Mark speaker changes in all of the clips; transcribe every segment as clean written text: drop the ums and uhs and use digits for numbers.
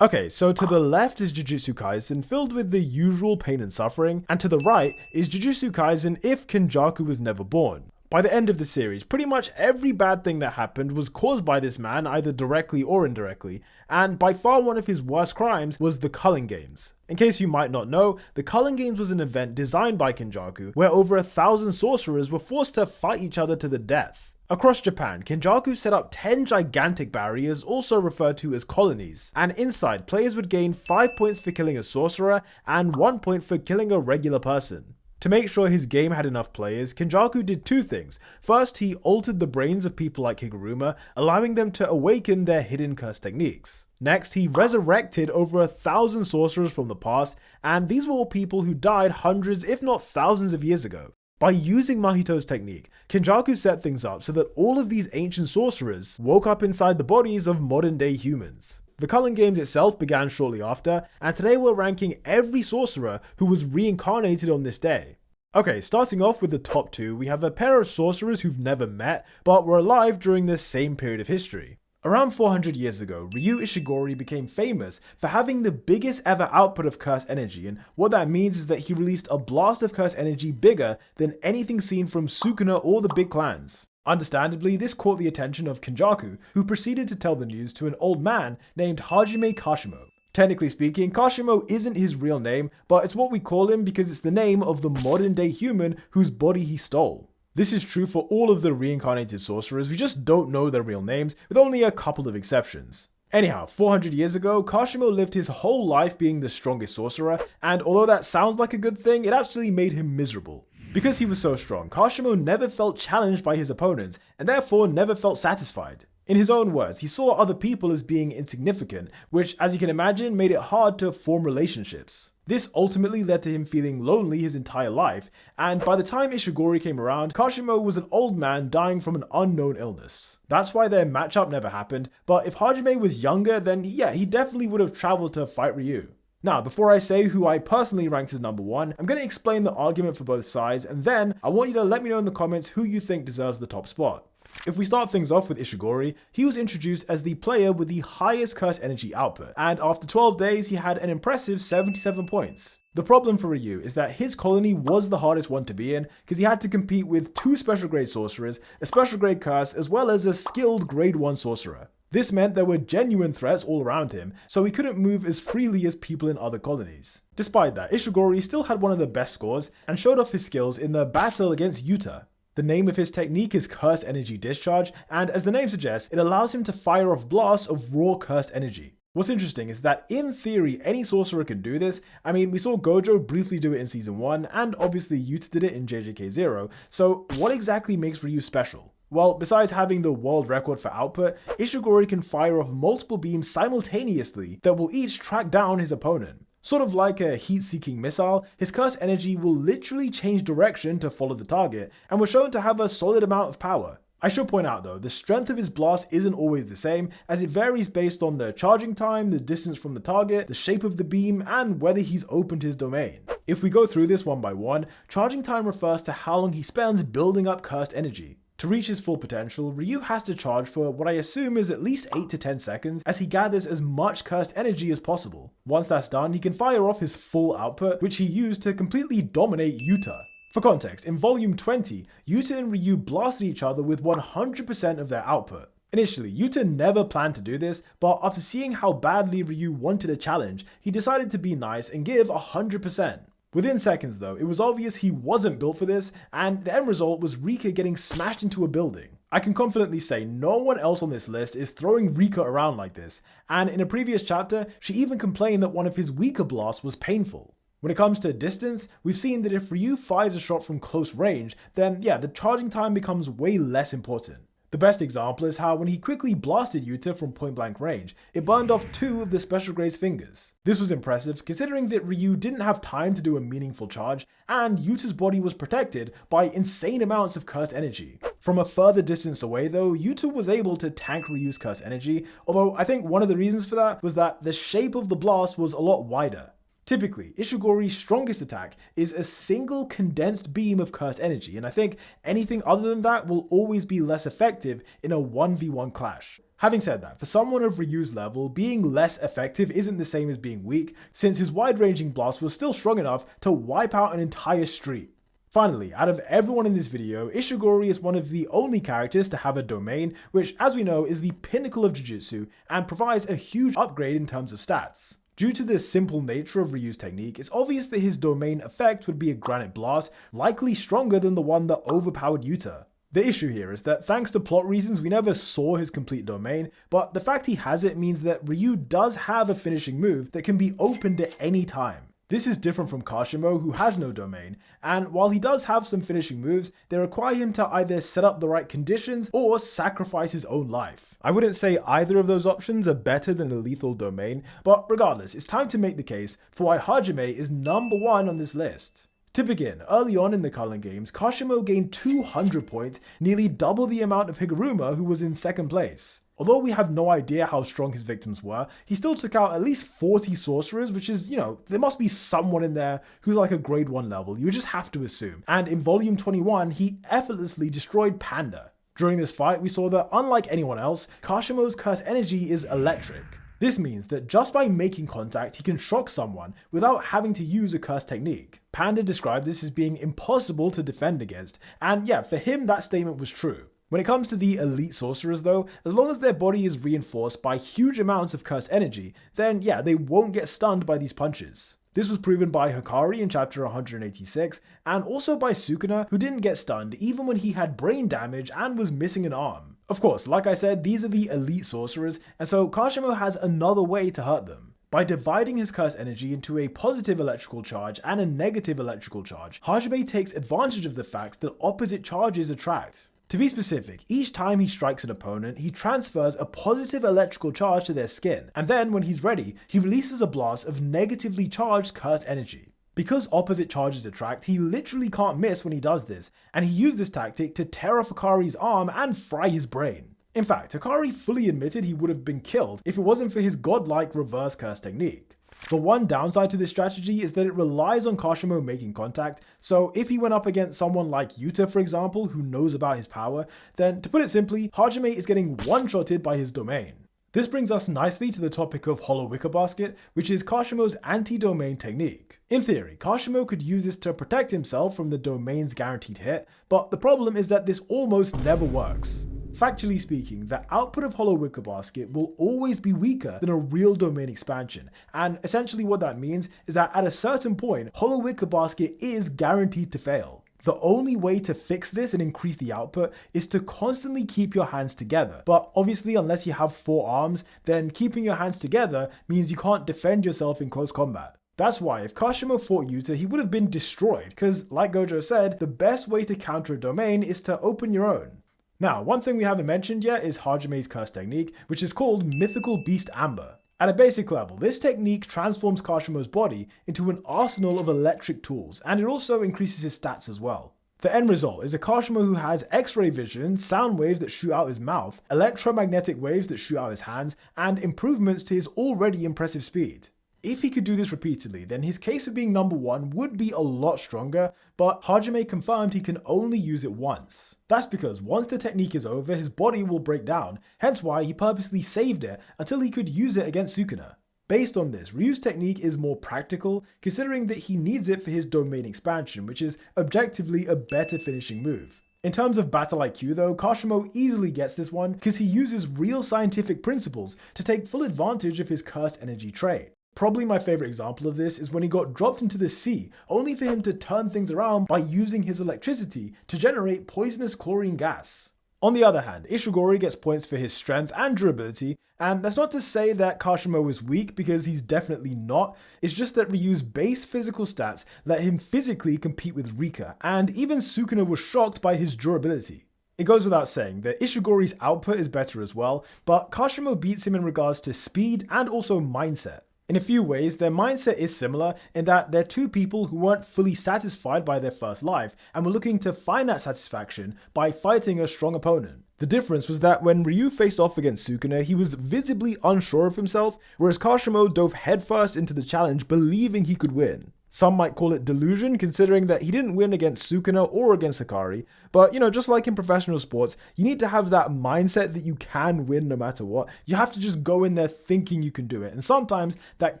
Speaker 1: Okay, so to the left is Jujutsu Kaisen, filled with the usual pain and suffering, and to the right is Jujutsu Kaisen if Kenjaku was never born. By the end of the series, pretty much every bad thing that happened was caused by this man, either directly or indirectly, and by far one of his worst crimes was the Culling Games. In case you might not know, the Culling Games was an event designed by Kenjaku, where over 1,000 sorcerers were forced to fight each other to the death. Across Japan, Kenjaku set up 10 gigantic barriers, also referred to as colonies, and inside, players would gain 5 points for killing a sorcerer and 1 point for killing a regular person. To make sure his game had enough players, Kenjaku did two things. First, he altered the brains of people like Higuruma, allowing them to awaken their hidden curse techniques. Next, he resurrected over 1,000 sorcerers from the past, and these were all people who died hundreds if not thousands of years ago. By using Mahito's technique, Kenjaku set things up so that all of these ancient sorcerers woke up inside the bodies of modern-day humans. The Culling Games itself began shortly after, and today we're ranking every sorcerer who was reincarnated on this day. Okay, starting off with the top two, we have a pair of sorcerers who've never met, but were alive during this same period of history. Around 400 years ago, Ryu Ishigori became famous for having the biggest ever output of curse energy, and what that means is that he released a blast of curse energy bigger than anything seen from Sukuna or the big clans. Understandably, this caught the attention of Kenjaku, who proceeded to tell the news to an old man named Hajime Kashimo. Technically speaking, Kashimo isn't his real name, but it's what we call him because it's the name of the modern day human whose body he stole. This is true for all of the reincarnated sorcerers, we just don't know their real names, with only a couple of exceptions. Anyhow, 400 years ago, Kashimo lived his whole life being the strongest sorcerer, and although that sounds like a good thing, it actually made him miserable. Because he was so strong, Kashimo never felt challenged by his opponents, and therefore never felt satisfied. In his own words, he saw other people as being insignificant, which, as you can imagine, made it hard to form relationships. This ultimately led to him feeling lonely his entire life, and by the time Ishigori came around, Kashimo was an old man dying from an unknown illness. That's why their matchup never happened, but if Hajime was younger, then yeah, he definitely would have traveled to fight Ryu. Now, before I say who I personally ranked as number one, I'm going to explain the argument for both sides, and then I want you to let me know in the comments who you think deserves the top spot. If we start things off with Ishigori, he was introduced as the player with the highest curse energy output, and after 12 days he had an impressive 77 points. The problem for Ryu is that his colony was the hardest one to be in, because he had to compete with 2 special grade sorcerers, a special grade curse, as well as a skilled grade 1 sorcerer. This meant there were genuine threats all around him, so he couldn't move as freely as people in other colonies. Despite that, Ishigori still had one of the best scores, and showed off his skills in the battle against Yuta. The name of his technique is Cursed Energy Discharge, and as the name suggests, it allows him to fire off blasts of raw cursed energy. What's interesting is that in theory, any sorcerer can do this. I mean, we saw Gojo briefly do it in Season 1, and obviously Yuta did it in JJK 0, so what exactly makes Ryu special? Well, besides having the world record for output, Ishigori can fire off multiple beams simultaneously that will each track down his opponent. Sort of like a heat-seeking missile, his curse energy will literally change direction to follow the target, and was shown to have a solid amount of power. I should point out though, the strength of his blast isn't always the same, as it varies based on the charging time, the distance from the target, the shape of the beam, and whether he's opened his domain. If we go through this one by one, charging time refers to how long he spends building up cursed energy. To reach his full potential, Ryu has to charge for what I assume is at least 8 to 10 seconds as he gathers as much cursed energy as possible. Once that's done, he can fire off his full output, which he used to completely dominate Yuta. For context, in Volume 20, Yuta and Ryu blasted each other with 100% of their output. Initially, Yuta never planned to do this, but after seeing how badly Ryu wanted a challenge, he decided to be nice and give 100%. Within seconds though, it was obvious he wasn't built for this, and the end result was Rika getting smashed into a building. I can confidently say no one else on this list is throwing Rika around like this, and in a previous chapter, she even complained that one of his weaker blasts was painful. When it comes to distance, we've seen that if Ryu fires a shot from close range, then yeah, the charging time becomes way less important. The best example is how when he quickly blasted Yuta from point blank range, it burned off 2 of the special grade's fingers. This was impressive considering that Ryu didn't have time to do a meaningful charge, and Yuta's body was protected by insane amounts of cursed energy. From a further distance away though, Yuta was able to tank Ryu's cursed energy, although I think one of the reasons for that was that the shape of the blast was a lot wider. Typically, Ishigori's strongest attack is a single condensed beam of cursed energy, and I think anything other than that will always be less effective in a 1v1 clash. Having said that, for someone of Ryu's level, being less effective isn't the same as being weak, since his wide-ranging blast was still strong enough to wipe out an entire street. Finally, out of everyone in this video, Ishigori is one of the only characters to have a domain, which as we know is the pinnacle of Jujutsu and provides a huge upgrade in terms of stats. Due to the simple nature of Ryu's technique, it's obvious that his domain effect would be a granite blast, likely stronger than the one that overpowered Yuta. The issue here is that thanks to plot reasons we never saw his complete domain, but the fact he has it means that Ryu does have a finishing move that can be opened at any time. This is different from Kashimo, who has no domain, and while he does have some finishing moves, they require him to either set up the right conditions or sacrifice his own life. I wouldn't say either of those options are better than a lethal domain, but regardless, it's time to make the case for why Hajime is number 1 on this list. To begin, early on in the Culling Games, Kashimo gained 200 points, nearly double the amount of Higuruma, who was in second place. Although we have no idea how strong his victims were, he still took out at least 40 sorcerers, which is, there must be someone in there who's like a grade 1 level, you would just have to assume. And in volume 21, he effortlessly destroyed Panda. During this fight, we saw that unlike anyone else, Kashimo's curse energy is electric. This means that just by making contact, he can shock someone without having to use a curse technique. Panda described this as being impossible to defend against, and yeah, for him that statement was true. When it comes to the elite sorcerers though, as long as their body is reinforced by huge amounts of curse energy, then yeah, they won't get stunned by these punches. This was proven by Hikari in chapter 186, and also by Sukuna, who didn't get stunned even when he had brain damage and was missing an arm. Of course, like I said, these are the elite sorcerers, and so Kashimo has another way to hurt them. By dividing his curse energy into a positive electrical charge and a negative electrical charge, Hajime takes advantage of the fact that opposite charges attract. To be specific, each time he strikes an opponent, he transfers a positive electrical charge to their skin, and then when he's ready, he releases a blast of negatively charged curse energy. Because opposite charges attract, he literally can't miss when he does this, and he used this tactic to tear off Hikari's arm and fry his brain. In fact, Hikari fully admitted he would have been killed if it wasn't for his godlike reverse curse technique. The one downside to this strategy is that it relies on Kashimo making contact, so if he went up against someone like Yuta for example, who knows about his power, then to put it simply, Hajime is getting one-shotted by his domain. This brings us nicely to the topic of Hollow Wicker Basket, which is Kashimo's anti-domain technique. In theory, Kashimo could use this to protect himself from the domain's guaranteed hit, but the problem is that this almost never works. Factually speaking, the output of Hollow Wicker Basket will always be weaker than a real domain expansion, and essentially what that means is that at a certain point, Hollow Wicker Basket is guaranteed to fail. The only way to fix this and increase the output is to constantly keep your hands together, but obviously unless you have 4 arms, then keeping your hands together means you can't defend yourself in close combat. That's why if Kashimo fought Yuta, he would have been destroyed, because like Gojo said, the best way to counter a domain is to open your own. Now, one thing we haven't mentioned yet is Hajime's curse technique, which is called Mythical Beast Amber. At a basic level, this technique transforms Kashimo's body into an arsenal of electric tools, and it also increases his stats as well. The end result is a Kashimo who has X-ray vision, sound waves that shoot out his mouth, electromagnetic waves that shoot out his hands, and improvements to his already impressive speed. If he could do this repeatedly, then his case for being number 1 would be a lot stronger, but Hajime confirmed he can only use it once. That's because once the technique is over, his body will break down, hence why he purposely saved it until he could use it against Sukuna. Based on this, Ryu's technique is more practical, considering that he needs it for his domain expansion, which is objectively a better finishing move. In terms of battle IQ though, Kashimo easily gets this one because he uses real scientific principles to take full advantage of his curse energy trait. Probably my favorite example of this is when he got dropped into the sea, only for him to turn things around by using his electricity to generate poisonous chlorine gas. On the other hand, Ishigori gets points for his strength and durability, and that's not to say that Kashimo is weak because he's definitely not, it's just that Ryu's base physical stats let him physically compete with Rika, and even Sukuna was shocked by his durability. It goes without saying that Ishigori's output is better as well, but Kashimo beats him in regards to speed and also mindset. In a few ways, their mindset is similar in that they're two people who weren't fully satisfied by their first life and were looking to find that satisfaction by fighting a strong opponent. The difference was that when Ryu faced off against Sukuna, he was visibly unsure of himself, whereas Kashimo dove headfirst into the challenge believing he could win. Some might call it delusion, considering that he didn't win against Sukuna or against Hikari, but just like in professional sports, you need to have that mindset that you can win no matter what. You have to just go in there thinking you can do it, and sometimes that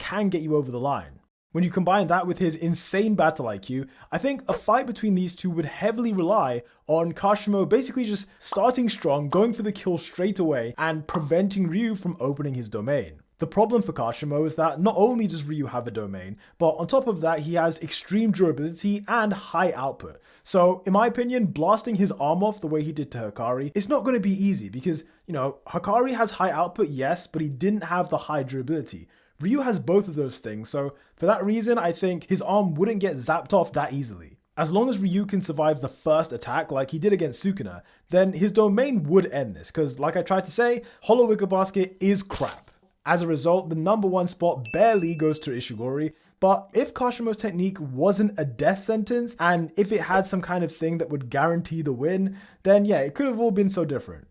Speaker 1: can get you over the line. When you combine that with his insane battle IQ, I think a fight between these two would heavily rely on Kashimo basically just starting strong, going for the kill straight away, and preventing Ryu from opening his domain. The problem for Kashimo is that not only does Ryu have a domain, but on top of that he has extreme durability and high output. So in my opinion, blasting his arm off the way he did to Hikari is not going to be easy because, Hikari has high output, yes, but he didn't have the high durability. Ryu has both of those things, so for that reason I think his arm wouldn't get zapped off that easily. As long as Ryu can survive the first attack like he did against Sukuna, then his domain would end this, because like I tried to say, Hollow Wicker Basket is crap. As a result, the number one spot barely goes to Ishigori, but if Kashimo's technique wasn't a death sentence, and if it had some kind of thing that would guarantee the win, then yeah, it could have all been so different.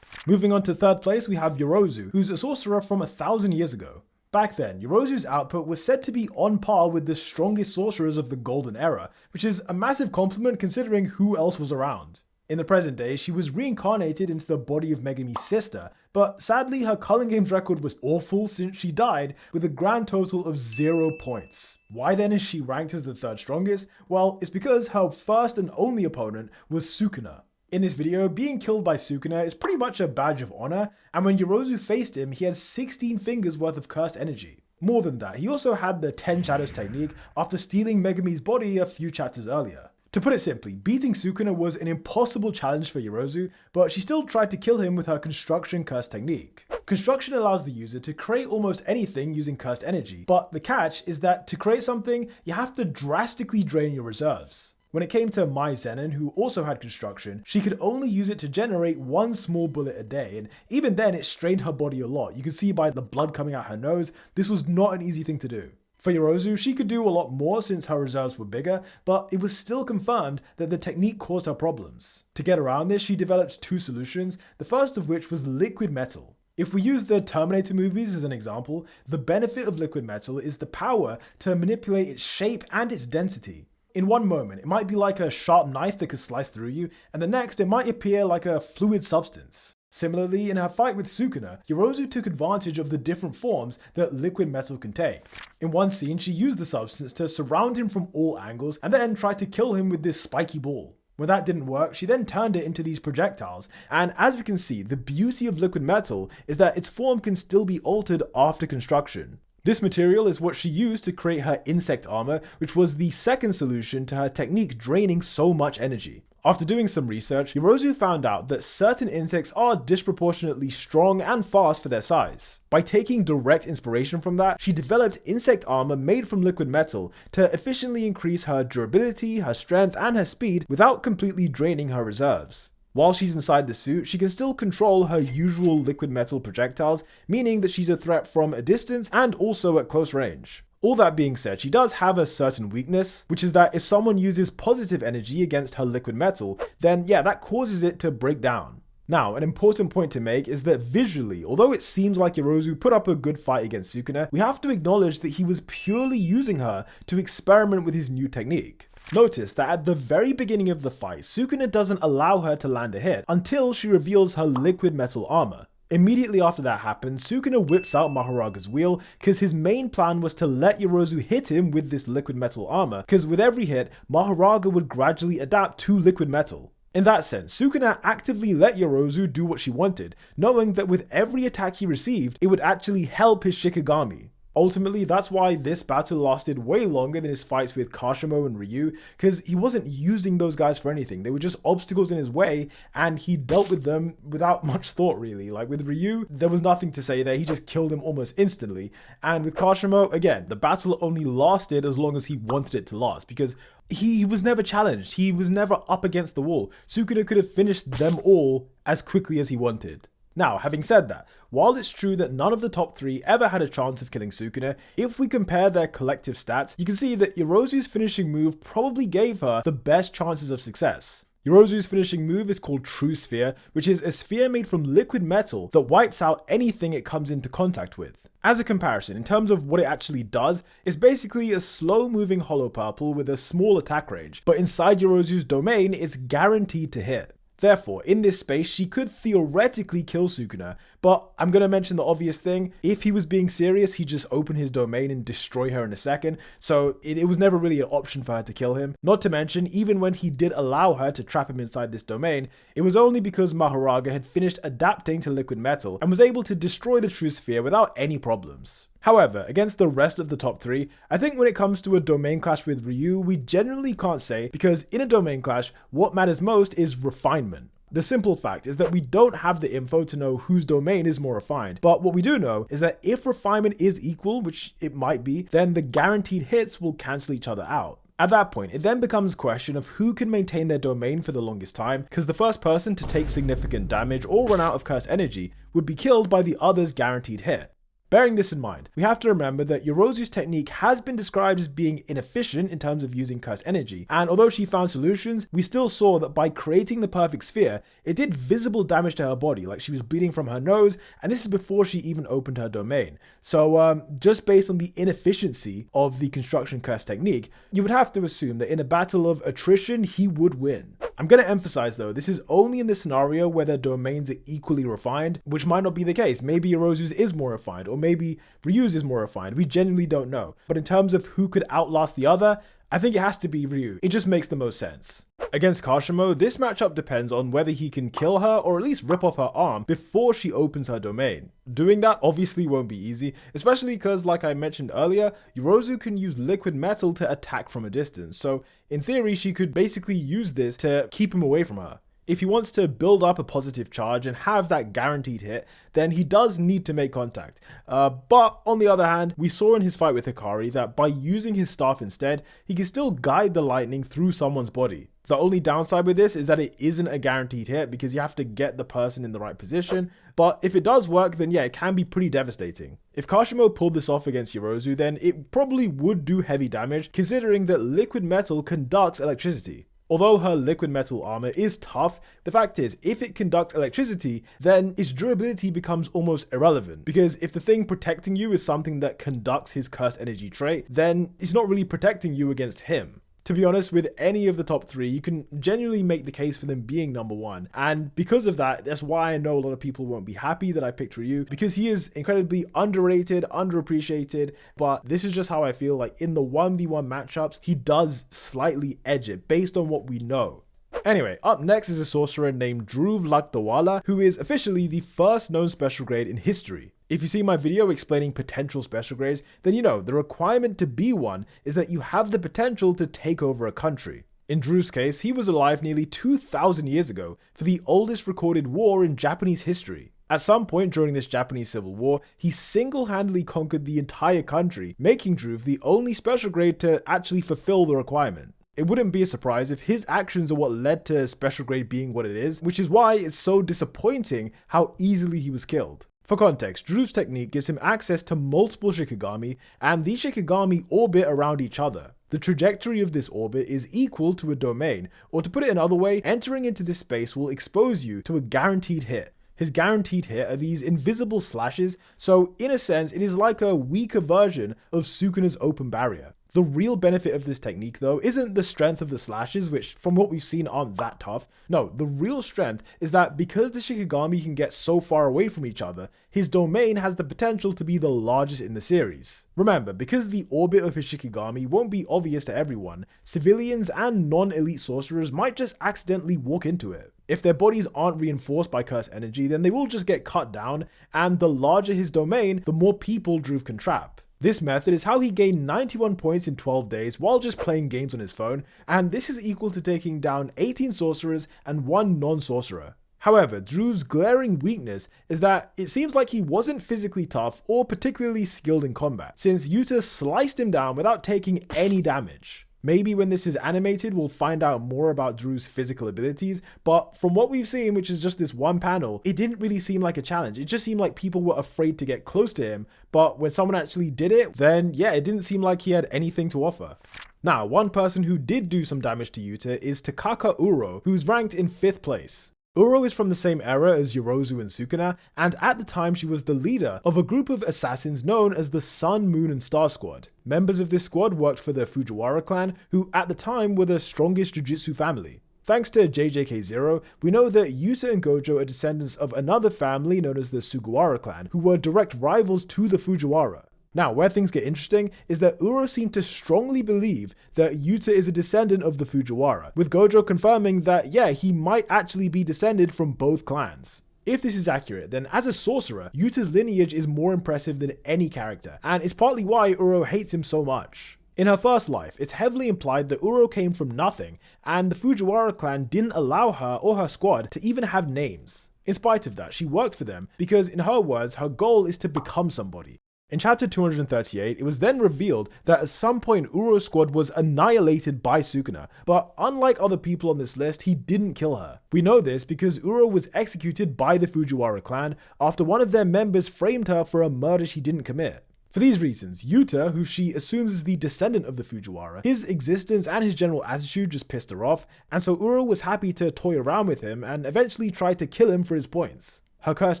Speaker 1: Moving on to third place, we have Yorozu, who's a sorcerer from 1,000 years ago. Back then, Yorozu's output was said to be on par with the strongest sorcerers of the Golden Era, which is a massive compliment considering who else was around. In the present day, she was reincarnated into the body of Megami's sister, but sadly her Culling Games record was awful since she died with a grand total of 0 points. Why then is she ranked as the third strongest? Well, it's because her first and only opponent was Sukuna. In this video, being killed by Sukuna is pretty much a badge of honor, and when Yorozu faced him, he had 16 fingers worth of cursed energy. More than that, he also had the 10 shadows technique after stealing Megami's body a few chapters earlier. To put it simply, beating Sukuna was an impossible challenge for Yorozu, but she still tried to kill him with her construction curse technique. Construction allows the user to create almost anything using cursed energy, but the catch is that to create something, you have to drastically drain your reserves. When it came to Mai Zenin, who also had construction, she could only use it to generate one small bullet a day, and even then it strained her body a lot. You can see by the blood coming out her nose, this was not an easy thing to do. For Yorozu, she could do a lot more since her reserves were bigger, but it was still confirmed that the technique caused her problems. To get around this, she developed two solutions, the first of which was liquid metal. If we use the Terminator movies as an example, the benefit of liquid metal is the power to manipulate its shape and its density. In one moment, it might be like a sharp knife that could slice through you, and the next it might appear like a fluid substance. Similarly, in her fight with Sukuna, Yorozu took advantage of the different forms that liquid metal can take. In one scene, she used the substance to surround him from all angles and then tried to kill him with this spiky ball. When that didn't work, she then turned it into these projectiles, and as we can see, the beauty of liquid metal is that its form can still be altered after construction. This material is what she used to create her insect armor, which was the second solution to her technique draining so much energy. After doing some research, Yorozu found out that certain insects are disproportionately strong and fast for their size. By taking direct inspiration from that, she developed insect armor made from liquid metal to efficiently increase her durability, her strength, and her speed without completely draining her reserves. While she's inside the suit, she can still control her usual liquid metal projectiles, meaning that she's a threat from a distance and also at close range. All that being said, she does have a certain weakness, which is that if someone uses positive energy against her liquid metal, then yeah, that causes it to break down. Now, an important point to make is that visually, although it seems like Yorozu put up a good fight against Sukuna, we have to acknowledge that he was purely using her to experiment with his new technique. Notice that at the very beginning of the fight, Sukuna doesn't allow her to land a hit until she reveals her liquid metal armor. Immediately after that happens, Sukuna whips out Mahoraga's wheel because his main plan was to let Yorozu hit him with this liquid metal armor, because with every hit, Mahoraga would gradually adapt to liquid metal. In that sense, Sukuna actively let Yorozu do what she wanted, knowing that with every attack he received, it would actually help his Shikigami. Ultimately, that's why this battle lasted way longer than his fights with Kashimo and Ryu, because he wasn't using those guys for anything. They were just obstacles in his way, and he dealt with them without much thought, really. Like with Ryu, there was nothing to say there, he just killed him almost instantly. And with Kashimo, again, the battle only lasted as long as he wanted it to last, because he was never challenged, he was never up against the wall. Sukuna could have finished them all as quickly as he wanted. Now, having said that, while it's true that none of the top three ever had a chance of killing Sukuna, if we compare their collective stats, you can see that Yorozu's finishing move probably gave her the best chances of success. Yorozu's finishing move is called True Sphere, which is a sphere made from liquid metal that wipes out anything it comes into contact with. As a comparison, in terms of what it actually does, it's basically a slow-moving hollow purple with a small attack range, but inside Yorozu's domain, it's guaranteed to hit. Therefore, in this space, she could theoretically kill Sukuna, but I'm going to mention the obvious thing. If he was being serious, he'd just open his domain and destroy her in a second, so it was never really an option for her to kill him. Not to mention, even when he did allow her to trap him inside this domain, it was only because Mahoraga had finished adapting to liquid metal and was able to destroy the True Sphere without any problems. However, against the rest of the top 3, I think when it comes to a domain clash with Ryu, we generally can't say, because in a domain clash, what matters most is refinement. The simple fact is that we don't have the info to know whose domain is more refined, but what we do know is that if refinement is equal, which it might be, then the guaranteed hits will cancel each other out. At that point, it then becomes a question of who can maintain their domain for the longest time, because the first person to take significant damage or run out of curse energy would be killed by the other's guaranteed hit. Bearing this in mind, we have to remember that Yorozu's technique has been described as being inefficient in terms of using curse energy, and although she found solutions, we still saw that by creating the perfect sphere, it did visible damage to her body, like she was bleeding from her nose, and this is before she even opened her domain. So just based on the inefficiency of the construction curse technique, you would have to assume that in a battle of attrition, he would win. I'm going to emphasize though, this is only in the scenario where their domains are equally refined, which might not be the case. Maybe Yorozu's is more refined, or maybe Ryu's is more refined. We genuinely don't know. But in terms of who could outlast the other, I think it has to be Ryu. It just makes the most sense. Against Kashimo, this matchup depends on whether he can kill her or at least rip off her arm before she opens her domain. Doing that obviously won't be easy, especially because, like I mentioned earlier, Yorozu can use liquid metal to attack from a distance, so in theory she could basically use this to keep him away from her. If he wants to build up a positive charge and have that guaranteed hit, then he does need to make contact. But on the other hand, we saw in his fight with Hikari that by using his staff instead, he can still guide the lightning through someone's body. The only downside with this is that it isn't a guaranteed hit because you have to get the person in the right position, but if it does work, then yeah, it can be pretty devastating. If Kashimo pulled this off against Yorozu, then it probably would do heavy damage considering that liquid metal conducts electricity. Although her liquid metal armor is tough, the fact is, if it conducts electricity, then its durability becomes almost irrelevant, because if the thing protecting you is something that conducts his curse energy trait, then it's not really protecting you against him. To be honest, with any of the top 3, you can genuinely make the case for them being number 1. And because of that, that's why I know a lot of people won't be happy that I picked Ryu, because he is incredibly underrated, underappreciated, but this is just how I feel. Like in the 1v1 matchups, he does slightly edge it based on what we know. Anyway, up next is a sorcerer named Dhruv Lakdawalla, who is officially the first known special grade in history. If you see my video explaining potential special grades, then you know the requirement to be one is that you have the potential to take over a country. In Dhruv's case, he was alive nearly 2,000 years ago for the oldest recorded war in Japanese history. At some point during this Japanese Civil War, he single-handedly conquered the entire country, making Dhruv the only special grade to actually fulfill the requirement. It wouldn't be a surprise if his actions are what led to special grade being what it is, which is why it's so disappointing how easily he was killed. For context, Dhruv's technique gives him access to multiple Shikigami, and these Shikigami orbit around each other. The trajectory of this orbit is equal to a domain, or to put it another way, entering into this space will expose you to a guaranteed hit. His guaranteed hit are these invisible slashes, so in a sense it is like a weaker version of Sukuna's open barrier. The real benefit of this technique though isn't the strength of the slashes, which from what we've seen aren't that tough. No, the real strength is that because the Shikigami can get so far away from each other, his domain has the potential to be the largest in the series. Remember, because the orbit of his Shikigami won't be obvious to everyone, civilians and non-elite sorcerers might just accidentally walk into it. If their bodies aren't reinforced by curse energy, then they will just get cut down, and the larger his domain, the more people Dhruv can trap. This method is how he gained 91 points in 12 days while just playing games on his phone, and this is equal to taking down 18 sorcerers and 1 non-sorcerer. However, Dhruv's glaring weakness is that it seems like he wasn't physically tough or particularly skilled in combat, since Yuta sliced him down without taking any damage. Maybe when this is animated, we'll find out more about Dhruv's physical abilities, but from what we've seen, which is just this one panel, it didn't really seem like a challenge. It just seemed like people were afraid to get close to him, but when someone actually did it, then yeah, it didn't seem like he had anything to offer. Now, one person who did do some damage to Yuta is Takaka Uro, who's ranked in 5th place. Uro is from the same era as Yorozu and Sukuna, and at the time she was the leader of a group of assassins known as the Sun, Moon and Star Squad. Members of this squad worked for the Fujiwara clan, who at the time were the strongest Jujutsu family. Thanks to JJK0, we know that Yuta and Gojo are descendants of another family known as the Sugawara clan, who were direct rivals to the Fujiwara. Now, where things get interesting is that Uro seemed to strongly believe that Yuta is a descendant of the Fujiwara, with Gojo confirming that, yeah, he might actually be descended from both clans. If this is accurate, then as a sorcerer, Yuta's lineage is more impressive than any character, and it's partly why Uro hates him so much. In her first life, it's heavily implied that Uro came from nothing, and the Fujiwara clan didn't allow her or her squad to even have names. In spite of that, she worked for them because, in her words, her goal is to become somebody. In chapter 238, it was then revealed that at some point Uro's squad was annihilated by Sukuna, but unlike other people on this list, he didn't kill her. We know this because Uro was executed by the Fujiwara clan after one of their members framed her for a murder she didn't commit. For these reasons, Yuta, who she assumes is the descendant of the Fujiwara, his existence and his general attitude just pissed her off, and so Uro was happy to toy around with him and eventually tried to kill him for his points. Her curse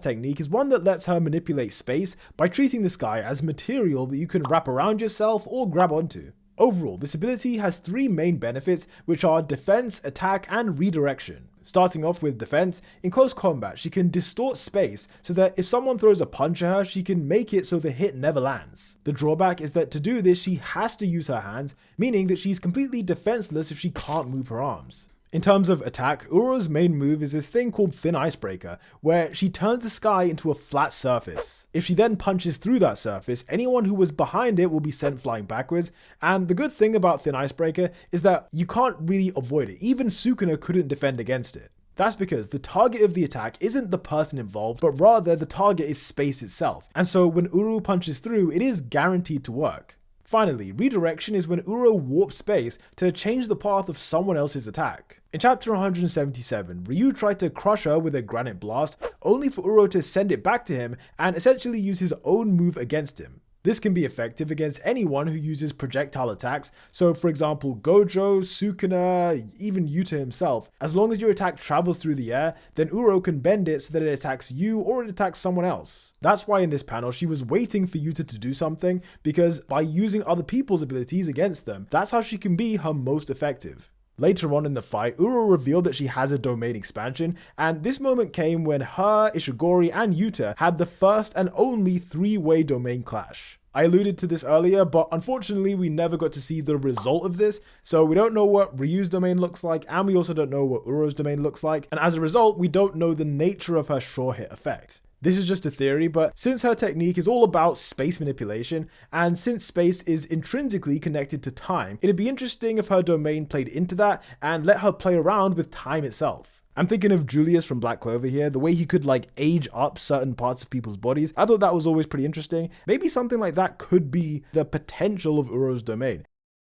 Speaker 1: technique is one that lets her manipulate space by treating this guy as material that you can wrap around yourself or grab onto. Overall, this ability has 3 main benefits, which are defense, attack, and redirection. Starting off with defense, in close combat she can distort space so that if someone throws a punch at her, she can make it so the hit never lands. The drawback is that to do this she has to use her hands, meaning that she's completely defenseless if she can't move her arms. In terms of attack, Uro's main move is this thing called Thin Icebreaker, where she turns the sky into a flat surface. If she then punches through that surface, anyone who was behind it will be sent flying backwards, and the good thing about Thin Icebreaker is that you can't really avoid it. Even Sukuna couldn't defend against it. That's because the target of the attack isn't the person involved, but rather the target is space itself, and so when Uro punches through, it is guaranteed to work. Finally, redirection is when Uro warps space to change the path of someone else's attack. In chapter 177, Ryu tried to crush her with a granite blast, only for Uro to send it back to him and essentially use his own move against him. This can be effective against anyone who uses projectile attacks, so for example Gojo, Sukuna, even Yuta himself. As long as your attack travels through the air, then Uro can bend it so that it attacks you or it attacks someone else. That's why in this panel she was waiting for Yuta to do something, because by using other people's abilities against them, that's how she can be her most effective. Later on in the fight, Uro revealed that she has a domain expansion, and this moment came when her, Ishigori, and Yuta had the first and only 3-way domain clash. I alluded to this earlier, but unfortunately we never got to see the result of this, so we don't know what Ryu's domain looks like, and we also don't know what Uro's domain looks like, and as a result, we don't know the nature of her sure hit effect. This is just a theory, but since her technique is all about space manipulation, and since space is intrinsically connected to time, it'd be interesting if her domain played into that and let her play around with time itself. I'm thinking of Julius from Black Clover here, the way he could age up certain parts of people's bodies. I thought that was always pretty interesting. Maybe something like that could be the potential of Uro's domain.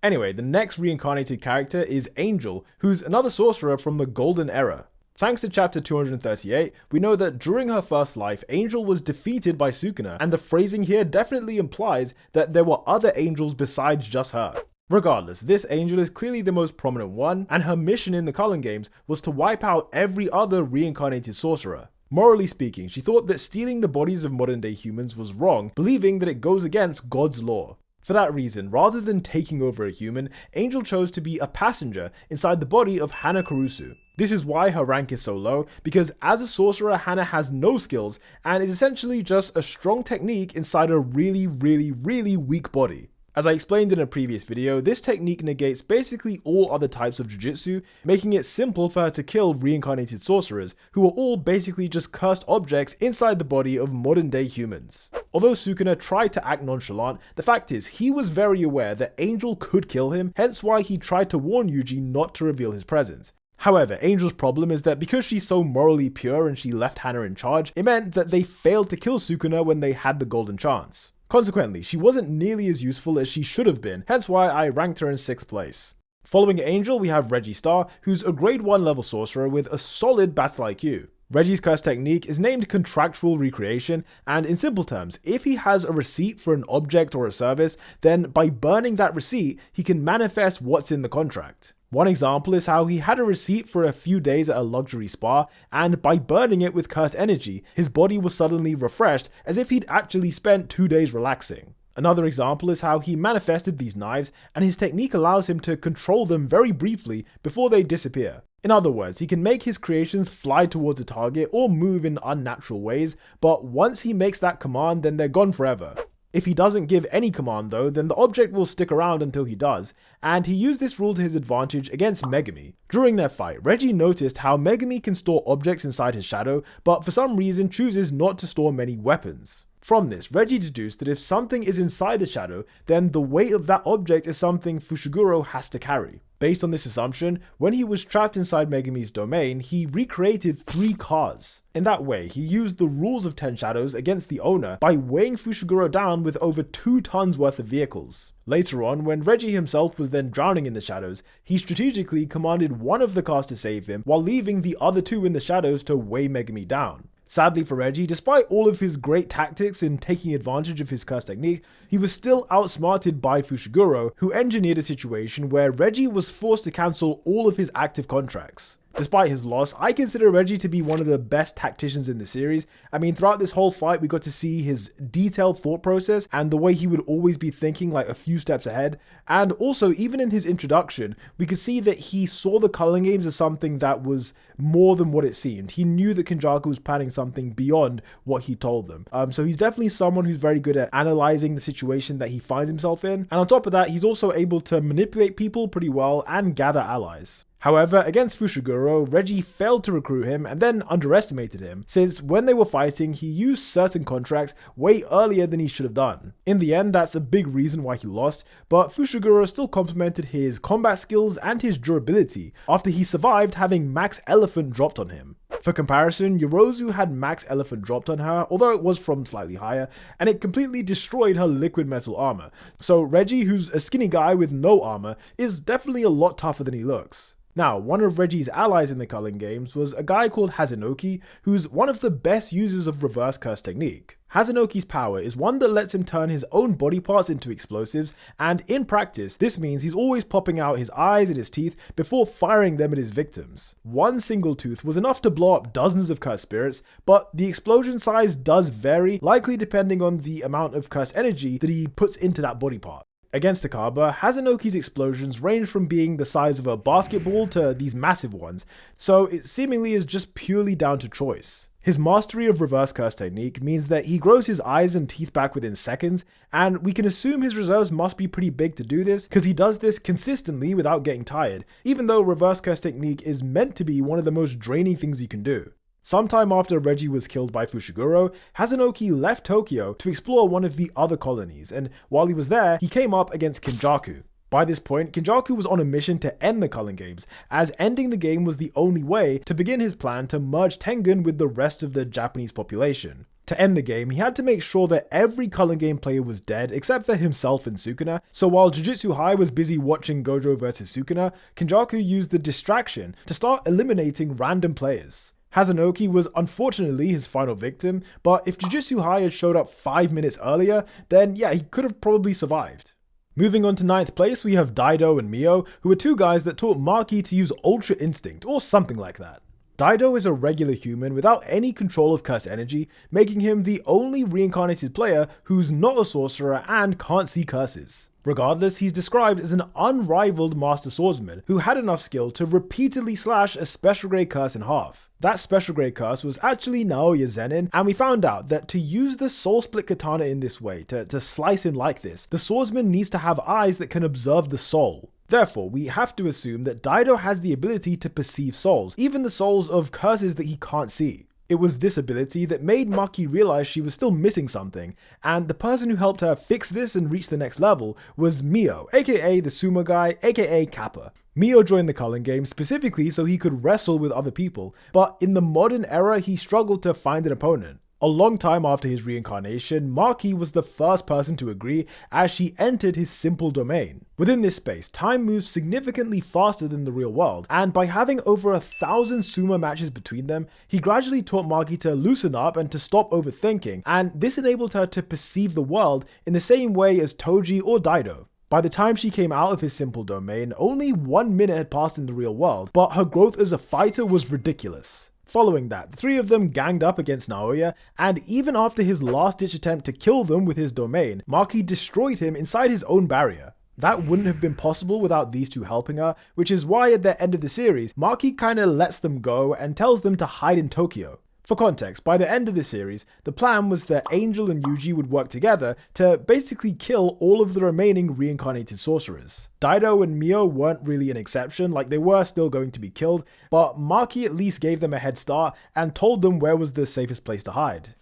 Speaker 1: Anyway, the next reincarnated character is Angel, who's another sorcerer from the Golden Era. Thanks to chapter 238, we know that during her first life, Angel was defeated by Sukuna, and the phrasing here definitely implies that there were other angels besides just her. Regardless, this angel is clearly the most prominent one, and her mission in the Culling Games was to wipe out every other reincarnated sorcerer. Morally speaking, she thought that stealing the bodies of modern day humans was wrong, believing that it goes against God's law. For that reason, rather than taking over a human, Angel chose to be a passenger inside the body of Hana Kurusu. This is why her rank is so low, because as a sorcerer, Hana has no skills and is essentially just a strong technique inside a really weak body. As I explained in a previous video, this technique negates basically all other types of jujutsu, making it simple for her to kill reincarnated sorcerers, who are all basically just cursed objects inside the body of modern day humans. Although Sukuna tried to act nonchalant, the fact is he was very aware that Angel could kill him, hence why he tried to warn Yuji not to reveal his presence. However, Angel's problem is that because she's so morally pure and she left Hana in charge, it meant that they failed to kill Sukuna when they had the golden chance. Consequently, she wasn't nearly as useful as she should have been, hence why I ranked her in 6th place. Following Angel, we have Reggie Star, who's a grade 1 level sorcerer with a solid battle IQ. Reggie's curse technique is named contractual recreation, and in simple terms, if he has a receipt for an object or a service, then by burning that receipt, he can manifest what's in the contract. One example is how he had a receipt for a few days at a luxury spa, and by burning it with cursed energy, his body was suddenly refreshed as if he'd actually spent 2 days relaxing. Another example is how he manifested these knives, and his technique allows him to control them very briefly before they disappear. In other words, he can make his creations fly towards a target or move in unnatural ways, but once he makes that command, then they're gone forever. If he doesn't give any command though, then the object will stick around until he does, and he used this rule to his advantage against Megumi. During their fight, Reggie noticed how Megumi can store objects inside his shadow, but for some reason chooses not to store many weapons. From this, Reggie deduced that if something is inside the shadow, then the weight of that object is something Fushiguro has to carry. Based on this assumption, when he was trapped inside Megumi's domain, he recreated 3 cars. In that way, he used the rules of 10 shadows against the owner by weighing Fushiguro down with over 2 tons worth of vehicles. Later on, when Reggie himself was then drowning in the shadows, he strategically commanded one of the cars to save him while leaving the other 2 in the shadows to weigh Megumi down. Sadly for Reggie, despite all of his great tactics in taking advantage of his curse technique, he was still outsmarted by Fushiguro, who engineered a situation where Reggie was forced to cancel all of his active contracts. Despite his loss, I consider Reggie to be one of the best tacticians in the series. I mean, throughout this whole fight, we got to see his detailed thought process and the way he would always be thinking like a few steps ahead. And also, even in his introduction, we could see that he saw the Culling Games as something that was more than what it seemed. He knew that Kenjaku was planning something beyond what he told them. So he's definitely someone who's very good at analyzing the situation that he finds himself in. And on top of that, he's also able to manipulate people pretty well and gather allies. However, against Fushiguro, Reggie failed to recruit him and then underestimated him, since when they were fighting, he used certain contracts way earlier than he should have done. In the end, that's a big reason why he lost, but Fushiguro still complimented his combat skills and his durability after he survived having Max Elephant dropped on him. For comparison, Yorozu had Max Elephant dropped on her, although it was from slightly higher, and it completely destroyed her liquid metal armor. So Reggie, who's a skinny guy with no armor, is definitely a lot tougher than he looks. Now, one of Reggie's allies in the Culling Games was a guy called Hazenoki, who's one of the best users of reverse curse technique. Hazenoki's power is one that lets him turn his own body parts into explosives, and in practice, this means he's always popping out his eyes and his teeth before firing them at his victims. One single tooth was enough to blow up dozens of cursed spirits, but the explosion size does vary, likely depending on the amount of cursed energy that he puts into that body part. Against Takaba, Hazenoki's explosions range from being the size of a basketball to these massive ones, so it seemingly is just purely down to choice. His mastery of reverse curse technique means that he grows his eyes and teeth back within seconds, and we can assume his reserves must be pretty big to do this, because he does this consistently without getting tired, even though reverse curse technique is meant to be one of the most draining things you can do. Sometime after Reggie was killed by Fushiguro, Hazenoki left Tokyo to explore one of the other colonies, and while he was there, he came up against Kenjaku. By this point, Kenjaku was on a mission to end the Culling Games, as ending the game was the only way to begin his plan to merge Tengen with the rest of the Japanese population. To end the game, he had to make sure that every Culling Game player was dead except for himself and Sukuna, so while Jujutsu Hari was busy watching Gojo vs Sukuna, Kenjaku used the distraction to start eliminating random players. Hazenoki was unfortunately his final victim, but if Jujutsu Hari had showed up 5 minutes earlier, then yeah, he could have probably survived. Moving on to 9th place, we have Daido and Miyo, who are 2 guys that taught Maki to use Ultra Instinct, or something like that. Daido is a regular human without any control of curse energy, making him the only reincarnated player who's not a sorcerer and can't see curses. Regardless, he's described as an unrivaled master swordsman who had enough skill to repeatedly slash a special grade curse in half. That special grade curse was actually Naoya Zenin, and we found out that to use the soul split katana in this way, to slice him like this, the swordsman needs to have eyes that can observe the soul. Therefore, we have to assume that Daido has the ability to perceive souls, even the souls of curses that he can't see. It was this ability that made Maki realize she was still missing something, and the person who helped her fix this and reach the next level was Miyo, aka the sumo guy, aka Kappa. Miyo joined the Culling Game specifically so he could wrestle with other people, but in the modern era he struggled to find an opponent. A long time after his reincarnation, Maki was the first person to agree as she entered his simple domain. Within this space, time moves significantly faster than the real world, and by having over 1,000 sumo matches between them, he gradually taught Maki to loosen up and to stop overthinking, and this enabled her to perceive the world in the same way as Toji or Daido. By the time she came out of his simple domain, only 1 minute had passed in the real world, but her growth as a fighter was ridiculous. Following that, the three of them ganged up against Naoya, and even after his last-ditch attempt to kill them with his domain, Maki destroyed him inside his own barrier. That wouldn't have been possible without these two helping her, which is why at the end of the series, Maki kinda lets them go and tells them to hide in Tokyo. For context, by the end of the series, the plan was that Angel and Yuji would work together to basically kill all of the remaining reincarnated sorcerers. Daido and Miyo weren't really an exception, like they were still going to be killed, but Maki at least gave them a head start and told them where was the safest place to hide.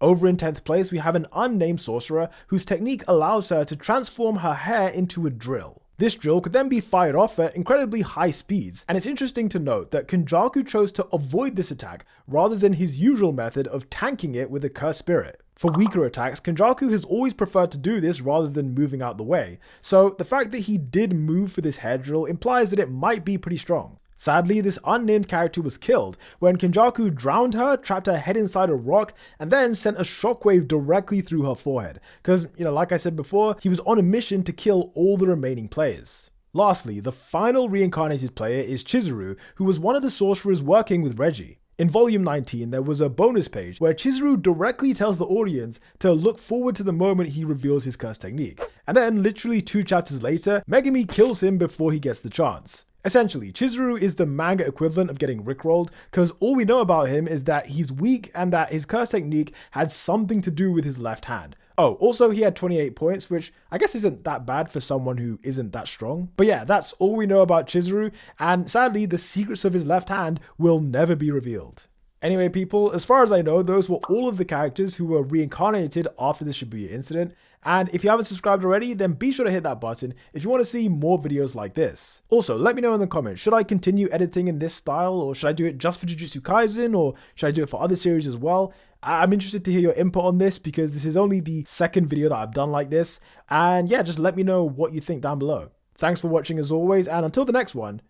Speaker 1: Over in 10th place, we have an unnamed sorcerer whose technique allows her to transform her hair into a drill. This drill could then be fired off at incredibly high speeds, and it's interesting to note that Kenjaku chose to avoid this attack rather than his usual method of tanking it with a cursed spirit. For weaker attacks, Kenjaku has always preferred to do this rather than moving out the way, so the fact that he did move for this hair drill implies that it might be pretty strong. Sadly, this unnamed character was killed when Kenjaku drowned her, trapped her head inside a rock, and then sent a shockwave directly through her forehead. Because, like I said before, he was on a mission to kill all the remaining players. Lastly, the final reincarnated player is Chizuru, who was one of the sorcerers working with Reggie. In volume 19, there was a bonus page where Chizuru directly tells the audience to look forward to the moment he reveals his curse technique. And then, literally 2 chapters later, Megumi kills him before he gets the chance. Essentially, Chizuru is the manga equivalent of getting rickrolled, because all we know about him is that he's weak and that his curse technique had something to do with his left hand. Oh, also he had 28 points, which I guess isn't that bad for someone who isn't that strong. But yeah, that's all we know about Chizuru, and sadly, the secrets of his left hand will never be revealed. Anyway people, as far as I know, those were all of the characters who were reincarnated after the Shibuya Incident, and if you haven't subscribed already, then be sure to hit that button if you want to see more videos like this. Also, let me know in the comments, should I continue editing in this style, or should I do it just for Jujutsu Kaisen, or should I do it for other series as well? I'm interested to hear your input on this because this is only the second video that I've done like this, and yeah, just let me know what you think down below. Thanks for watching as always, and until the next one,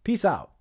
Speaker 1: peace out.